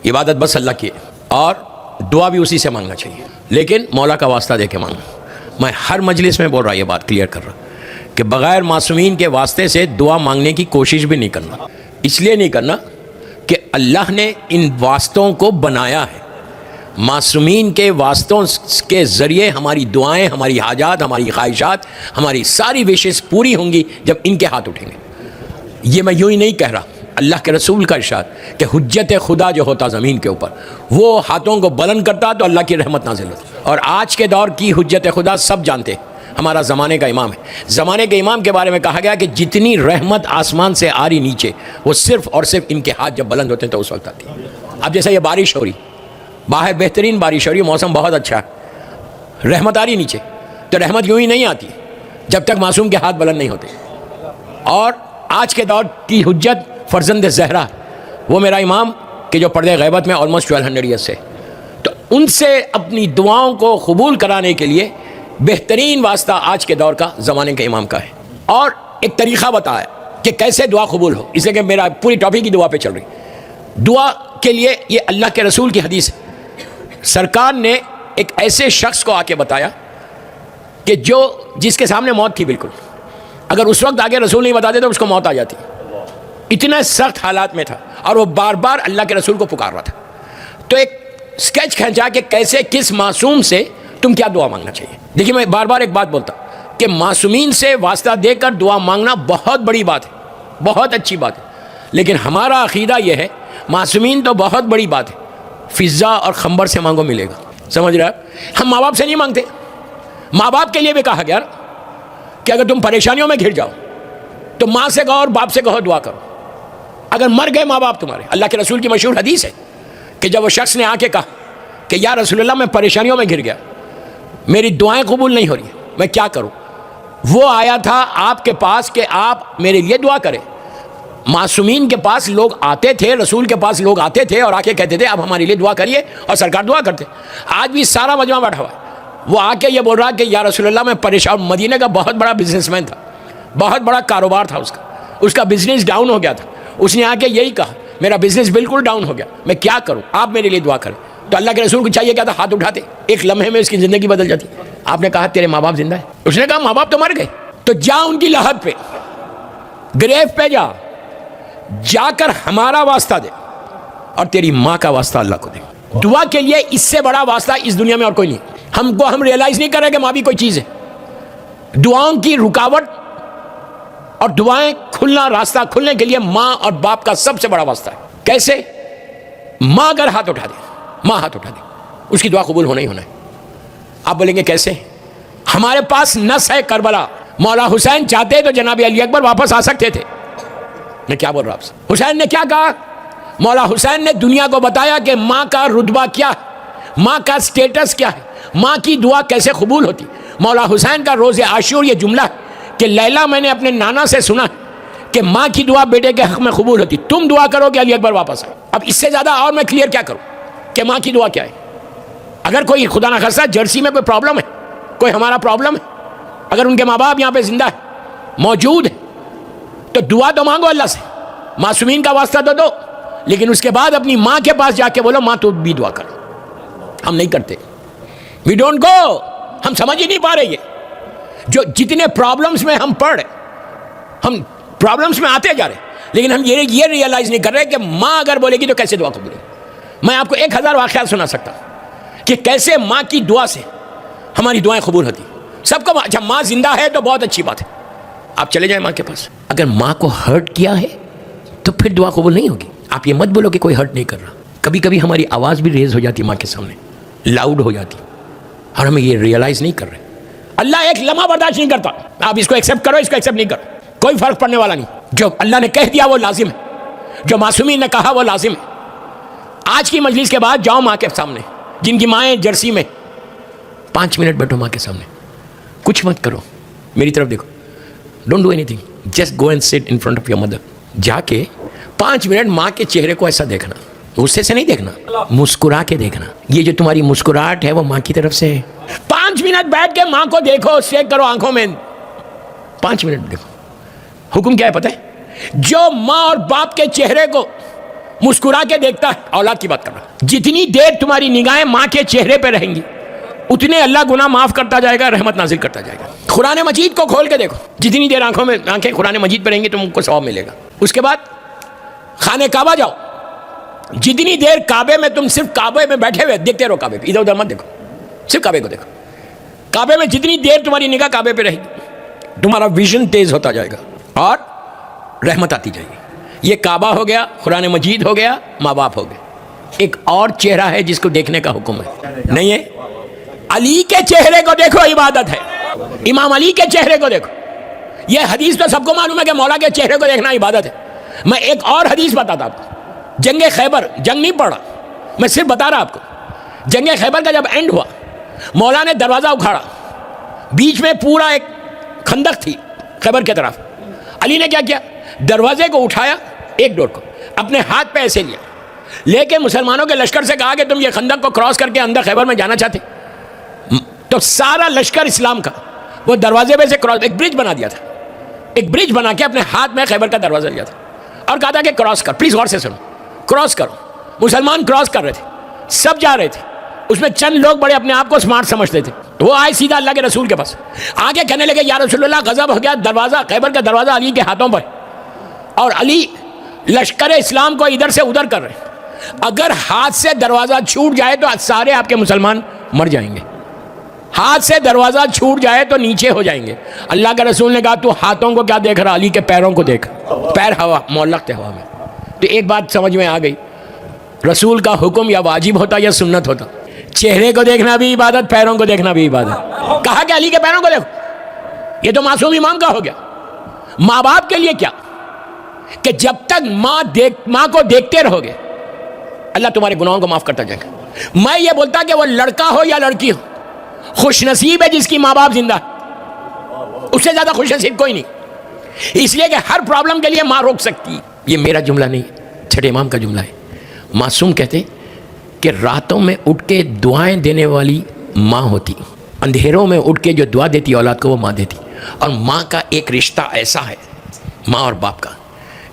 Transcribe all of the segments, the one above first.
عبادت بس اللہ کی ہے اور دعا بھی اسی سے مانگنا چاہیے، لیکن مولا کا واسطہ دے کے مانگنا۔ میں ہر مجلس میں بول رہا، یہ بات کلیئر کر رہا کہ بغیر معصومین کے واسطے سے دعا مانگنے کی کوشش بھی نہیں کرنا۔ اس لیے نہیں کرنا کہ اللہ نے ان واسطوں کو بنایا ہے۔ معصومین کے واسطوں کے ذریعے ہماری دعائیں، ہماری حاجات، ہماری خواہشات، ہماری ساری وشز پوری ہوں گی جب ان کے ہاتھ اٹھیں گے۔ یہ میں یوں ہی نہیں کہہ رہا، اللہ کے رسول کا ارشاد کہ حجت خدا جو ہوتا زمین کے اوپر، وہ ہاتھوں کو بلند کرتا تو اللہ کی رحمت نازل ہوتی۔ اور آج کے دور کی حجت خدا سب جانتے ہیں، ہمارا زمانے کا امام ہے۔ زمانے کے امام کے بارے میں کہا گیا کہ جتنی رحمت آسمان سے آ رہی نیچے، وہ صرف اور صرف ان کے ہاتھ جب بلند ہوتے ہیں تو اس وقت آتی ہے۔ اب جیسا یہ بارش ہو رہی، باہر بہترین بارش ہو رہی، موسم بہت اچھا ہے، رحمت آ رہی نیچے، تو رحمت یوں ہی نہیں آتی جب تک معصوم کے ہاتھ بلند نہیں ہوتے۔ اور آج کے دور کی حجت فرزند زہرا، وہ میرا امام کہ جو پردے غیبت میں آلموسٹ 1200 ایئرس سے، تو ان سے اپنی دعاؤں کو قبول کرانے کے لیے بہترین واسطہ آج کے دور کا زمانے کے امام کا ہے۔ اور ایک طریقہ بتایا کہ کیسے دعا قبول ہو، اس لیے کہ میرا پوری ٹاپک کی دعا پہ چل رہی۔ دعا کے لیے یہ اللہ کے رسول کی حدیث ہے، سرکار نے ایک ایسے شخص کو آ کے بتایا کہ جس کے سامنے موت تھی بالکل، اگر اس وقت آگے رسول نہیں بتاتے تو اس کو موت آ جاتی، اتنا سخت حالات میں تھا، اور وہ بار بار اللہ کے رسول کو پکار رہا تھا۔ تو ایک سکیچ کھینچا کہ کیسے کس معصوم سے تم کیا دعا مانگنا چاہیے۔ دیکھیے میں بار بار ایک بات بولتا کہ معصومین سے واسطہ دے کر دعا مانگنا بہت بڑی بات ہے، بہت اچھی بات ہے، لیکن ہمارا عقیدہ یہ ہے معصومین تو بہت بڑی بات ہے، فضا اور خنبر سے مانگو ملے گا، سمجھ رہے ہیں؟ ہم ماں باپ سے نہیں مانگتے، ماں باپ کے لیے بھی کہا گیا کہ اگر تم پریشانیوں میں گھر جاؤ تو ماں سے کہو اور باپ سے کہو دعا کرو۔ اگر مر گئے ماں باپ تمہارے، اللہ کے رسول کی مشہور حدیث ہے کہ جب وہ شخص نے آ کے کہا کہ یا رسول اللہ میں پریشانیوں میں گھر گیا، میری دعائیں قبول نہیں ہو رہی، میں کیا کروں؟ وہ آیا تھا آپ کے پاس کہ آپ میرے لیے دعا کریں۔ معصومین کے پاس لوگ آتے تھے، رسول کے پاس لوگ آتے تھے اور آ کے کہتے تھے اب ہمارے لیے دعا کریے، اور سرکار دعا کرتے۔ آج بھی سارا مجمع بیٹھا ہوا ہے، وہ آ کے یہ بول رہا کہ یا رسول اللہ میں پریشان، مدینے کا بہت بڑا بزنس مین تھا، بہت بڑا کاروبار تھا اس کا بزنس ڈاؤن ہو گیا تھا، اس نے آ کے یہی کہا میرا بزنس بالکل ڈاؤن ہو گیا، میں کیا کروں، آپ میرے لیے دعا کریں۔ تو اللہ کے رسول کو چاہیے کیا تھا، ہاتھ اٹھاتے، ایک لمحے میں اس کی زندگی بدل جاتی۔ آپ نے کہا تیرے ماں باپ زندہ ہے، اس نے کہا ماں باپ تو مر گئے، تو جا ان کی لحد پہ، گریو پہ جا کر ہمارا واسطہ دے اور تیری ماں کا واسطہ اللہ کو دے۔ دعا کے لیے اس سے بڑا واسطہ اس دنیا میں اور کوئی نہیں۔ ہم ریئلائز نہیں کر رہے کہ ماں بھی کوئی چیز ہے۔ دعاؤں کی رکاوٹ اور دعائیں کھلنا، راستہ کھلنے کے لیے ماں اور باپ کا سب سے بڑا واسطہ ہے۔ کیسے؟ ماں اگر ہاتھ اٹھا دے، ماں ہاتھ اٹھا دے، اس کی دعا قبول ہونا ہی ہونا ہے۔ آپ بولیں گے کیسے؟ ہمارے پاس نص ہے کربلا، مولا حسین چاہتے تو جناب علی اکبر واپس آ سکتے تھے۔ میں کیا بول رہا ہوں آپ سے؟ حسین نے کیا کہا؟ مولا حسین نے دنیا کو بتایا کہ ماں کا رتبہ کیا ہے، ماں کا سٹیٹس کیا ہے، ماں کی دعا کیسے قبول ہوتی۔ مولا حسین کا روز عاشور یہ جملہ ہے کہ لیلا میں نے اپنے نانا سے سنا کہ ماں کی دعا بیٹے کے حق میں قبول ہوتی، تم دعا کرو کہ علی اکبر واپس آئے۔ اب اس سے زیادہ اور میں کلیئر کیا کروں کہ ماں کی دعا کیا ہے؟ اگر کوئی خدا نخواستہ جرسی میں کوئی پرابلم ہے، کوئی ہمارا پرابلم ہے، اگر ان کے ماں باپ یہاں پہ زندہ ہے، موجود ہے، تو دعا تو مانگو اللہ سے، معصومین کا واسطہ تو دو، لیکن اس کے بعد اپنی ماں کے پاس جا کے بولو ماں تو بھی دعا کرو۔ ہم نہیں کرتے، وی ڈونٹ گو، ہم سمجھ ہی نہیں پا رہے یہ جو جتنے پرابلمس میں ہم پڑھ رہے، ہم پرابلمس میں آتے جا رہے، لیکن ہم یہ ریئلائز نہیں کر رہے کہ ماں اگر بولے گی تو کیسے دعا قبول ہوگی۔ میں آپ کو 1000 واقعات سنا سکتا ہوں کہ کیسے ماں کی دعا سے ہماری دعائیں قبول ہوتی۔ سب کو اچھا ماں زندہ ہے تو بہت اچھی بات ہے، آپ چلے جائیں ماں کے پاس، اگر ماں کو ہرٹ کیا ہے تو پھر دعا قبول نہیں ہوگی۔ آپ یہ مت بولو کہ کوئی ہرٹ نہیں کر رہا، کبھی کبھی ہماری آواز بھی ریز ہو جاتی ماں کے سامنے، لاؤڈ ہو جاتی، اور ہم یہ ریئلائز نہیں کر رہے۔ اللہ ایک لمحہ برداشت نہیں کرتا، آپ اس کو ایکسیپٹ کرو، اس کو ایکسیپٹ نہیں کرو، کوئی فرق پڑنے والا نہیں۔ جو اللہ نے کہہ دیا وہ لازم ہے، جو معصومین نے کہا وہ لازم ہے۔ آج کی مجلس کے بعد جاؤ ماں کے سامنے، جن کی مائیں جرسی میں، 5 منٹ بیٹھو ماں کے سامنے، کچھ مت کرو، میری طرف دیکھو، ڈونٹ ڈو اینی تھنگ، just go and sit in front of your mother. جا کے 5 منٹ ماں کے چہرے کو ایسا دیکھنا، غصے سے نہیں دیکھنا، مسکرا کے دیکھنا۔ یہ جو تمہاری مسکراہٹ ہے وہ ماں کی طرف سے ہے۔ 5 منٹ بیٹھ کے ماں کو دیکھو، چیک کرو آنکھوں میں، 5 منٹ دیکھو۔ حکم کیا ہے پتہ ہے؟ جو ماں اور باپ کے چہرے کو مسکرا کے دیکھتا ہے. اولاد کی بات کر رہا ہوں. جتنی دیر تمہاری نگاہیں ماں کے چہرے پہ رہیں گی اتنے اللہ گناہ معاف کرتا جائے گا, رحمت نازل کرتا جائے گا. قرآن مجید کو کھول کے دیکھو, جتنی دیر آنکھیں قرآن مجید پہ رہیں گی تم کو ثواب ملے گا. اس کے بعد خانہ کعبہ جاؤ, جتنی دیر کعبے میں تم صرف کعبے میں بیٹھے ہوئے دیکھتے رہو, کعبے پہ ادھر ادھر مت دیکھو, صرف کعبے کو دیکھو. کعبے میں جتنی دیر تمہاری نگاہ کعبے پہ رہے گی تمہارا ویژن تیز ہوتا جائے گا اور رحمت آتی جائے گی. یہ کعبہ ہو گیا, قرآن مجید ہو گیا, ماں باپ ہو گئے. ایک اور چہرہ ہے جس کو دیکھنے کا حکم ہے, نہیں ہے؟ علی کے چہرے کو دیکھو, عبادت ہے. امام علی کے چہرے کو دیکھو. یہ حدیث تو سب کو معلوم ہے کہ مولا کے چہرے کو دیکھنا عبادت ہے. میں ایک اور حدیث بتاتا آپ کو. جنگ خیبر, جنگ نہیں پڑا, میں صرف بتا رہا آپ کو. جنگ خیبر کا جب اینڈ ہوا, مولا نے دروازہ اکھاڑا, بیچ میں پورا ایک خندق تھی خیبر کی طرف. علی نے کیا کیا, دروازے کو اٹھایا, ایک ڈور کو اپنے ہاتھ پہ ایسے لیا, لے کے مسلمانوں کے لشکر سے کہا کہ تم یہ خندق کو کراس کر کے اندر خیبر میں جانا چاہتے. تو سارا لشکر اسلام کا وہ دروازے پہ سے کراس, ایک برج بنا دیا تھا, ایک برج بنا کے اپنے ہاتھ میں خیبر کا دروازہ لیا تھا اور کہا تھا کہ کراس کر, پلیز غور سے سنو, کراس کرو. مسلمان کراس کر رہے تھے, سب جا رہے تھے. اس میں چند لوگ بڑے اپنے آپ کو اسمارٹ سمجھتے تھے, وہ آئے سیدھا اللہ کے رسول کے پاس, آگے کہنے لگے یا رسول اللہ غضب ہو گیا, دروازہ خیبر کا دروازہ علی کے ہاتھوں پر, اور علی لشکر اسلام کو ادھر سے ادھر کر رہے ہیں. اگر ہاتھ سے دروازہ چھوٹ جائے تو سارے آپ کے مسلمان مر جائیں گے, ہاتھ سے دروازہ چھوٹ جائے تو نیچے ہو جائیں گے. اللہ کے رسول نے کہا تو ہاتھوں کو کیا دیکھ رہا, علی کے پیروں کو دیکھ, پیر ہوا معلق تھے ہوا میں. تو ایک بات سمجھ میں آ گئی, رسول کا حکم یا واجب ہوتا یا سنت ہوتا. چہرے کو دیکھنا بھی عبادت, پیروں کو دیکھنا بھی عبادت. کہا کہ علی کے پیروں کو دیکھو, یہ تو معصوم امام کا ہو گیا. ماں باپ کے لیے کیا, کہ جب تک ماں کو دیکھتے رہو گے اللہ تمہارے گناہوں کو معاف کرتا جائے گا. میں یہ بولتا کہ وہ لڑکا ہو یا لڑکی ہو, خوش نصیب ہے جس کی ماں باپ زندہ, اس سے زیادہ خوش نصیب کوئی نہیں. اس لیے کہ ہر پرابلم کے لیے ماں روک سکتی. یہ میرا جملہ نہیں, چھٹے امام کا جملہ ہے. معصوم کہتے کہ راتوں میں اٹھ کے دعائیں دینے والی ماں ہوتی, اندھیروں میں اٹھ کے جو دعا دیتی اولاد کو وہ ماں دیتی. اور ماں کا ایک رشتہ ایسا ہے, ماں اور باپ کا,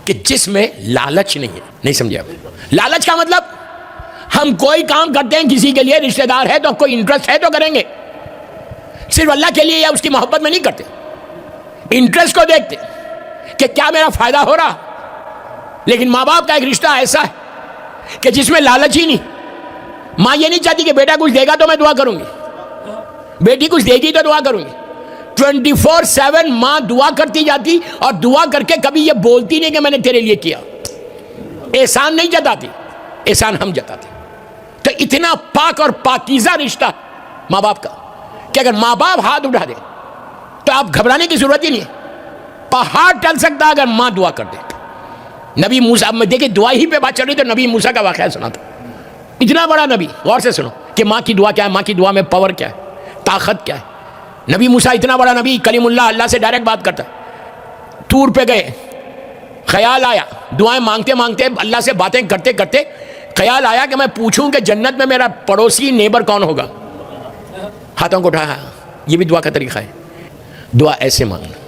کہ جس میں لالچ نہیں ہے. نہیں سمجھے آپ؟ لالچ کا مطلب ہم کوئی کام کرتے ہیں کسی کے لیے, رشتہ دار ہے تو کوئی انٹرسٹ ہے تو کریں گے, صرف اللہ کے لیے یا اس کی محبت میں نہیں کرتے. انٹرسٹ کو دیکھتے کہ کیا میرا فائدہ ہو رہا. لیکن ماں باپ کا ایک رشتہ ایسا ہے کہ جس میں لالچ ہی نہیں. ماں یہ نہیں چاہتی کہ بیٹا کچھ دے گا تو میں دعا کروں گی, بیٹی کچھ دے گی تو دعا کروں گی. 24/7 ماں دعا کرتی جاتی, اور دعا کر کے کبھی یہ بولتی نہیں کہ میں نے تیرے لیے کیا. احسان نہیں جتاتی, احسان ہم جتاتے. تو اتنا پاک اور پاکیزہ رشتہ ماں باپ کا کہ اگر ماں باپ ہاتھ اٹھا دے تو آپ گھبرانے کی ضرورت ہی نہیں ہے. پہاڑ ٹل سکتا اگر ماں دعا کر دے. نبی موسیٰ میں دیکھیں دعا ہی پہ بات چل رہی تو نبی موسیٰ کا واقعہ سنا تھا. اتنا بڑا نبی, غور سے سنو کہ ماں کی دعا کیا ہے, ماں کی دعا میں پاور کیا ہے, طاقت کیا ہے. نبی موسیٰ اتنا بڑا نبی, کلیم اللہ سے ڈائریکٹ بات کرتا. طور پہ گئے, خیال آیا, دعائیں مانگتے مانگتے اللہ سے باتیں کرتے کرتے خیال آیا کہ میں پوچھوں کہ جنت میں میرا پڑوسی نیبر کون ہوگا. ہاتھوں کو اٹھایا. یہ بھی دعا کا طریقہ ہے, دعا ایسے مانگنا.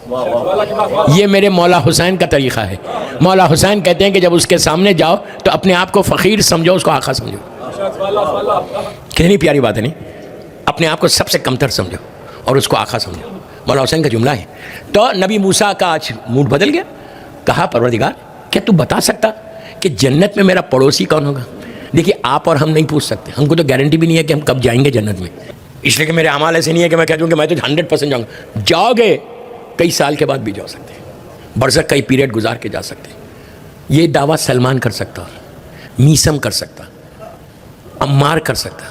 یہ میرے مولا حسین کا طریقہ ہے. مولا حسین کہتے ہیں کہ جب اس کے سامنے جاؤ تو اپنے آپ کو فقیر سمجھو, اس کو آقا سمجھو. کتنی پیاری بات ہے نہیں, اپنے آپ کو سب سے کمتر سمجھو اور اس کو آقا سمجھو. مولا حسین کا جملہ ہے. تو نبی موسیٰ کا آج موڈ بدل گیا. کہا پروردگار کیا تو بتا سکتا کہ جنت میں میرا پڑوسی کون ہوگا. دیکھیے آپ اور ہم نہیں پوچھ سکتے, ہم کو تو گارنٹی بھی نہیں ہے کہ ہم کب جائیں گے جنت میں. اس لیے کہ میرے اعمال ایسے نہیں ہے کہ میں کہہ دوں کہ میں تو 100% جاؤں گا. جاؤ گے, کئی سال کے بعد بھی جا سکتے ہیں, برزخ کئی پیریڈ گزار کے جا سکتے ہیں. یہ دعویٰ سلمان کر سکتا, میسم کر سکتا, عمار کر سکتا,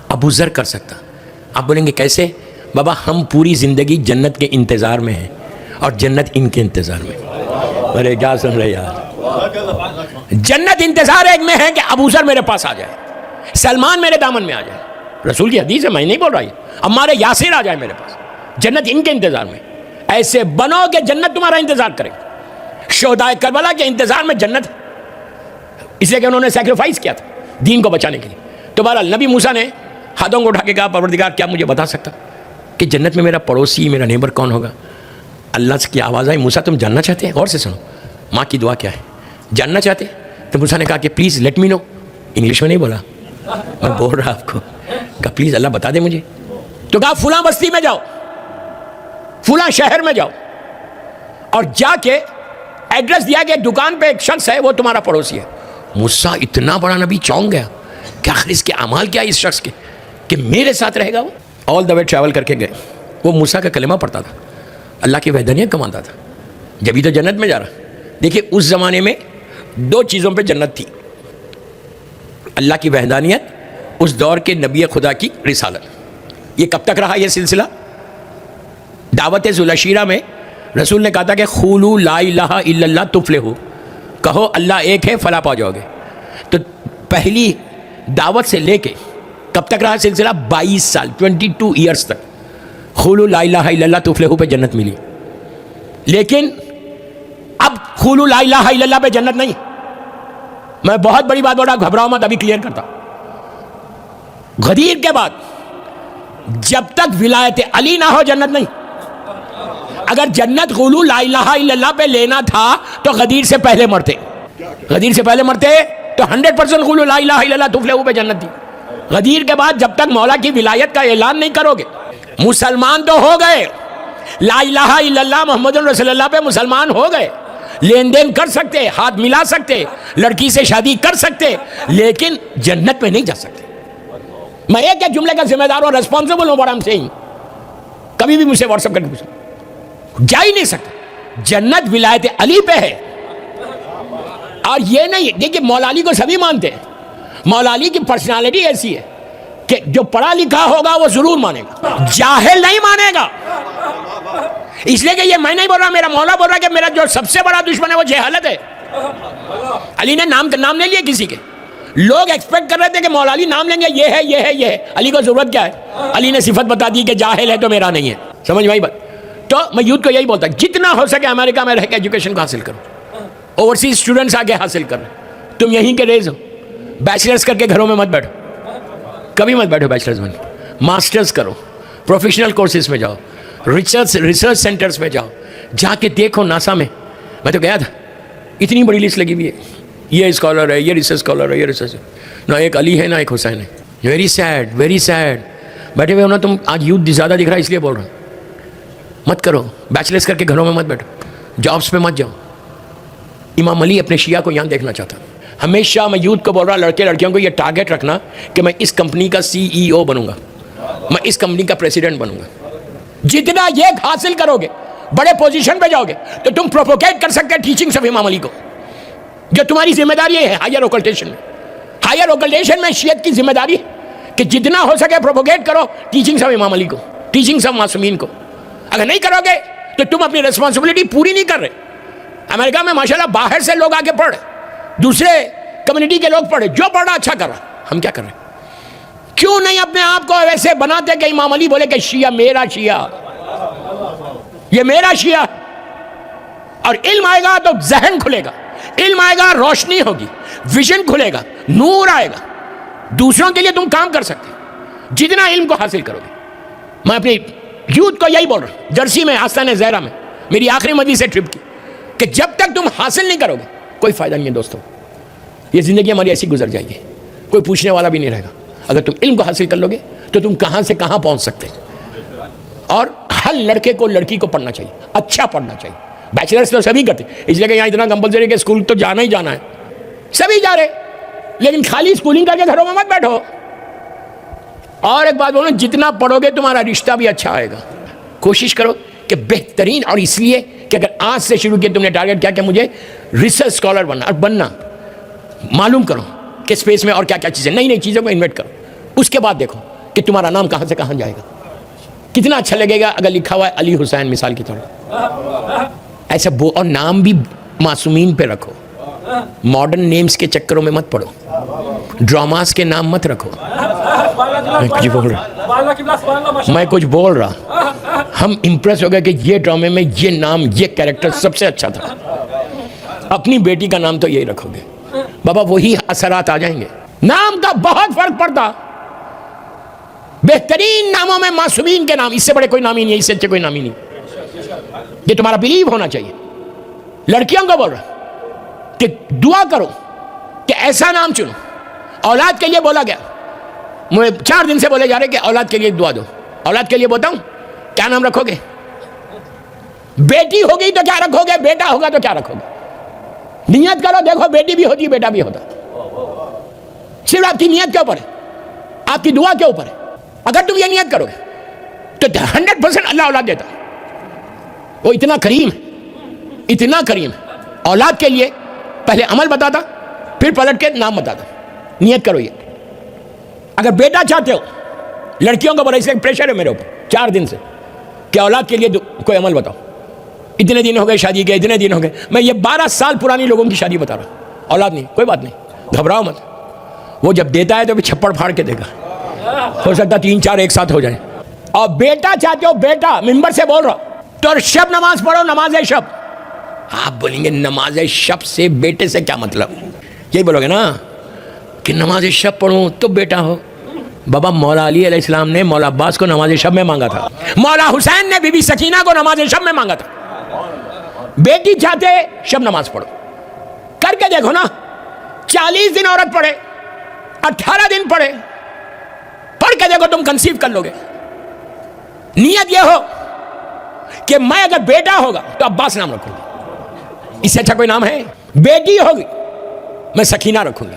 ابو ذر کر سکتا. آپ بولیں گے کیسے؟ بابا ہم پوری زندگی جنت کے انتظار میں ہیں اور جنت ان کے انتظار میں. ارے کیا سن رہے یار, جنت انتظار ایک میں ہے کہ ابو ذر میرے پاس آ جائے, سلمان میرے دامن میں آ جائے. رسول کی حدیث ہے, میں نہیں بول رہا, یہ عمار یاسر آ جائے میرے پاس. جنت ان کے انتظار میں. ایسے بنو کہ جنت تمہارا انتظار کرے. شہدائے کربلا کے انتظار میں جنت ہے, اس لیے کہ انہوں نے سیکریفائس کیا تھا دین کو بچانے کے لیے. تو بہرحال نبی موسیٰ نے ہاتھوں کو اٹھا کے کہا پروردگار کیا مجھے بتا سکتا کہ جنت میں میرا پڑوسی, میرا نیبر کون ہوگا. اللہ کی آواز آئی, موسیٰ تم جاننا چاہتے ہیں؟ غور سے سنو, ماں کی دعا کیا ہے, جاننا چاہتے تو موسیٰ نے کہا کہ please let me know, English میں نہیں بولا، میں بول رہا آپ کو، کہا پلیز اللہ بتا دے مجھے. تو کہا فلاں بستی میں جاؤ، فلاں شہر میں جاؤ، اور جا کے ایڈریس دیا کہ دکان پہ ایک شخص ہے وہ تمہارا پڑوسی ہے. موسیٰ اتنا بڑا نبی چونک گیا کہ آخر اس کے اعمال کیا اس شخص کے کہ میرے ساتھ رہے گا. وہ آل دا وے ٹریول کر کے گئے. وہ موسیٰ کا کلمہ پڑھتا تھا، اللہ کی وحدانیت کماتا تھا، جبھی تو جنت میں جا رہا. دیکھیے اس زمانے میں 2 چیزوں پہ جنت تھی، اللہ کی وحدانیت، اس دور کے نبی خدا کی رسالت. یہ کب تک رہا یہ سلسلہ؟ دعوت ذوالعشیرہ میں رسول نے کہا تھا کہ قولوا لا الہ الا اللہ تفلحوا، کہو اللہ ایک ہے فلاح پا جاؤ گے. تو پہلی دعوت سے لے کے کب تک رہا سلسلہ؟ 22 سال، 22 ایئرس تک قولوا لا الہ الا اللہ تفلحوا پہ جنت ملی. لیکن اب قولوا لا الہ الا اللہ پہ جنت نہیں. میں بہت بڑی بات بول رہا، گھبراؤ مت، ابھی کلیئر کرتا. غدیر کے بعد جب تک ولایت علی نہ ہو جنت نہیں. اگر جنت قولوا لا الہ الا اللہ پہ لینا تھا تو غدیر سے پہلے مرتے، غدیر سے پہلے مرتے تو 100% قولوا لا الہ الا اللہ تفلحوا پہ جنت تھی. غدیر کے بعد جب تک مولا کی ولایت کا اعلان نہیں کرو گے، مسلمان تو ہو گئے، لا الہ الا اللہ محمد رسول اللہ پہ مسلمان ہو گئے، لین دین کر سکتے، ہاتھ ملا سکتے، لڑکی سے شادی کر سکتے، لیکن جنت میں نہیں جا سکتے. میں ایک جملے کا ذمہ دار اور ریسپانسبل ہوں، بڑا ہم سے ہی کبھی بھی مجھ سے واٹس ایپ کر کے پوچھیں، جا ہی نہیں سکتے. جنت ولایت علی پہ ہے. اور یہ نہیں، دیکھیے مولا علی کو سبھی مانتے ہیں، مولا علی کی پرسنالٹی ایسی ہے کہ جو پڑھا لکھا ہوگا وہ ضرور مانے گا، جاہل نہیں مانے گا. اس لیے کہ یہ میں نہیں بول رہا، میرا مولا بول رہا کہ میرا جو سب سے بڑا دشمن ہے وہ جہالت ہے. علی نے نام لے لیا کسی کے، لوگ ایکسپیکٹ کر رہے تھے کہ مولا علی نام لیں گے، یہ ہے یہ ہے یہ ہے. علی کو ضرورت کیا ہے؟ علی نے صفت بتا دی کہ جاہل ہے تو میرا نہیں ہے. سمجھ میں آئی بات؟ تو میں یوتھ کو یہی بولتا ہوں، جتنا ہو سکے امریکہ میں رہ کے ایجوکیشن کو حاصل کرو. اوورسیز اسٹوڈنٹس آگے حاصل کر رہے ہیں، تم یہیں کے ریز ہو. بیچلرز کر کے گھروں میں مت بیٹھو، کبھی مت بیٹھو بیچلرز میں. ماسٹرز کرو، پروفیشنل کورسز میں جاؤ، ریسرچ سینٹرز میں جاؤ، جا کے دیکھو. ناسا میں تو گیا تھا، اتنی بڑی لسٹ لگی ہوئی ہے، یہ اسکالر ہے، یہ ریسرچ اسکالر ہے، یہ ریسرچ، نہ ایک علی ہے نہ ایک حسین ہے. Very sad, very sad. بیٹھے ہوئے ہو نا تم، آج یوتھ زیادہ دکھ رہا ہے اس لیے بول رہا ہوں. مت کرو، بیچلرز کر کے گھروں میں مت بیٹھو، جابس پہ مت جاؤ. امام علی اپنے شیعہ کو یہاں دیکھنا چاہتا. ہمیشہ میں یوتھ کو بول رہا، لڑکے لڑکیوں کو یہ ٹارگیٹ رکھنا کہ میں اس کمپنی کا CEO بنوں گا، میں اس کمپنی کا پریزیڈنٹ بنوں گا. جتنا یہ حاصل کرو گے، بڑے پوزیشن پہ جاؤ گے تو تم پروپوگیٹ کر سکتے ٹیچنگز آف امام علی کو، جو تمہاری ذمہ داری ہے ہائر اوکلٹیشن میں. ہائر اوکلٹیشن میں شیعت کی ذمہ داری ہے کہ جتنا ہو سکے پروپوگیٹ کرو ٹیچنگز آف امام علی کو، ٹیچنگز آف معصومین کو. اگر نہیں کرو گے تو تم اپنی ریسپانسبلٹی پوری نہیں کر رہے. امریکہ میں ماشاءاللہ باہر سے لوگ آگے پڑھ، دوسرے کمیونٹی کے لوگ پڑھے، جو پڑھ رہا اچھا کر رہا. ہم کیا کر رہے ہیں؟ کیوں نہیں اپنے آپ کو ایسے بناتے کہ امام علی بولے کہ شیعہ میرا شیعہ، یہ میرا شیعہ. اور علم آئے گا تو ذہن کھلے گا، علم آئے گا روشنی ہوگی، ویژن کھلے گا، نور آئے گا، دوسروں کے لیے تم کام کر سکتے جتنا علم کو حاصل کرو گے. میں اپنی یوتھ کو یہی بول رہا ہوں، جرسی میں آستانِ زہرا میں میری آخری مجلس ٹرپ کی، کہ جب تک تم حاصل نہیں کرو گے کوئی فائدہ نہیں ہے دوستوں. یہ زندگی ہماری ایسی گزر جائے گی، کوئی پوچھنے والا بھی نہیں رہے گا. اگر تم علم کو حاصل کر لو گے تو تم کہاں سے کہاں پہنچ سکتے. اور ہر لڑکے کو لڑکی کو پڑھنا چاہیے، اچھا پڑھنا چاہیے. بیچلرس تو سبھی کرتے، اس لیے کہ یہاں اتنا کمپلسری کہ اسکول تو جانا ہی جانا ہے، سبھی جا رہے. لیکن خالی اسکولنگ کر کے گھروں میں مت بیٹھو. اور ایک بات بولو، جتنا پڑھو گے تمہارا رشتہ بھی اچھا آئے گا. کوشش کرو کہ بہترین، اور اس لیے کہ اگر آج سے شروع کیا تم نے ٹارگیٹ کیا کہ مجھے ریسرچ اسکالر بننا، اور بننا معلوم کرو کہ اسپیس میں اور کیا کیا چیزیں، نئی نئی چیزوں کو انویٹ کرو. اس کے بعد دیکھو کہ تمہارا نام کہاں سے کہاں جائے گا. کتنا اچھا لگے گا اگر لکھا ہوا ہے علی حسین مثال کی طرح. ایسا اور نام بھی معصومین پہ رکھو. ماڈرن نیمز کے چکروں میں مت پڑو، ڈراماز کے نام مت رکھو. میں کچھ بول رہا، ہم امپریس ہو گئے کہ یہ ڈرامے میں یہ نام، یہ کیریکٹر سب سے اچھا تھا. اپنی بیٹی کا نام تو یہی رکھو گے، بابا وہی اثرات آ جائیں گے. نام کا بہت فرق پڑتا. بہترین ناموں میں معصومین کے نام، اس سے بڑے کوئی نام ہی نہیں ہے، اس سے اچھے کوئی نام ہی نہیں. یہ تمہارا بلیو ہونا چاہیے. لڑکیوں کو بول رہا کہ دعا کرو کہ ایسا نام چنو. اولاد کے لیے بولا گیا, مجھے 4 دن سے بولے جا رہے کہ اولاد کے لیے دعا دو. اولاد کے لیے بتاؤں کیا نام رکھو گے؟ بیٹی ہوگی تو کیا رکھو گے, بیٹا ہوگا تو کیا رکھو گے؟ نیت کرو, دیکھو بیٹی بھی ہوتی بیٹا بھی ہوتا. صرف آپ کی نیت کے اوپر ہے, آپ کی دعا کے اوپر ہے. اگر تم یہ نیت کرو گے تو 100% اللہ اولاد دیتا. وہ اتنا کریم ہے, اتنا کریم ہے. اولاد کے لیے پہلے عمل بتاتا, پھر پلٹ کے نام بتاتا. نیت کرو یہ. اگر بیٹا چاہتے ہو, لڑکیوں کو بڑا اس کا پریشر ہے میرے اوپر 4 دن سے کہ اولاد کے لیے کوئی عمل بتاؤ. اتنے دن ہو گئے شادی کے, اتنے دن ہو گئے. میں یہ 12 سال پرانی لوگوں کی شادی بتا رہا ہوں. اولاد نہیں, کوئی بات نہیں, گھبراؤ مت. وہ جب دیتا ہے تو بھی چھپڑ پھاڑ کے دے گا. ہو سکتا 3-4 ایک ساتھ ہو جائیں. اور بیٹا چاہتے ہو, بیٹا ممبر سے بول رہا تو شب نماز پڑھو, نماز شب. آپ بولیں گے نماز شب سے بیٹے سے کیا مطلب؟ یہی بولو گے نا کہ نماز شب پڑھوں تو بیٹا ہو. بابا مولا علی علیہ السلام نے مولا عباس کو نماز شب میں مانگا تھا. مولا حسین نے بی بی سکینہ کو نماز شب میں مانگا تھا. بیٹی چاہتے شب نماز پڑھو. کر کے دیکھو نا, 40 دن عورت پڑھے, 18 دن پڑھے, پڑھ کے دیکھو تم کنسیو کر لو گے. نیت یہ ہو کہ میں اگر بیٹا ہوگا تو عباس نام رکھوں گا. اس سے اچھا کوئی نام ہے؟ بیٹی ہوگی میں سکینہ رکھوں گی.